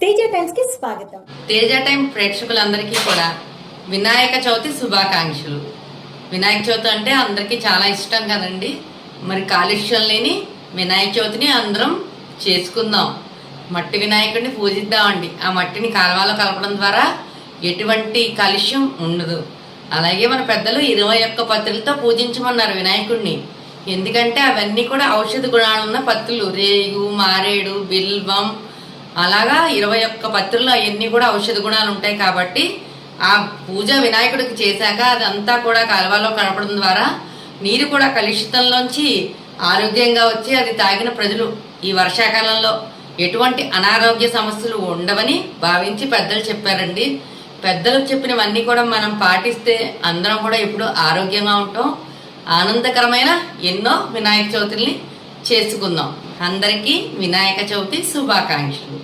Teja times కి స్వాగతం. Teja time ప్రేక్షకులందరికీ కూడా వినాయక చవితి శుభాకాంక్షలు. వినాయక చవితి అంటే అందరికీ చాలా ఇష్టం కదండి. మరి కాలుష్యం లేని వినాయక చవితిని అందరం చేసుకుందాం. మట్టి వినాయకుడిని పూజిద్దామండి. ఆ మట్టిని కాలువలో కలపడం ద్వారా ఎటువంటి కాలుష్యం ఉండదు. అలాగే మన పెద్దలు 21 పత్రులతో పూజించమన్నారు వినాయకుడిని. ఎందుకంటే అవన్నీ కూడా ఔషధ గుణాలున్న పత్రులు. రేగు, మారేడు, బిల్వం, అలాగా 21 పత్రులు అవన్నీ కూడా ఔషధ గుణాలు ఉంటాయి. కాబట్టి ఆ పూజ వినాయకుడికి చేశాక అదంతా కూడా కాలువలో కలపడం ద్వారా నీరు కూడా కలుషితంలోంచి ఆరోగ్యంగా వచ్చి అది తాగిన ప్రజలు ఈ వర్షాకాలంలో ఎటువంటి అనారోగ్య సమస్యలు ఉండవని భావించి పెద్దలు చెప్పారండి. పెద్దలు చెప్పినవన్నీ కూడా మనం పాటిస్తే అందరం కూడా ఎప్పుడు ఆరోగ్యంగా ఉంటాం. ఆనందకరమైన ఎన్నో వినాయక చవితుల్ని చేసుకుందాం. అందరికీ వినాయక చవితి శుభాకాంక్షలు.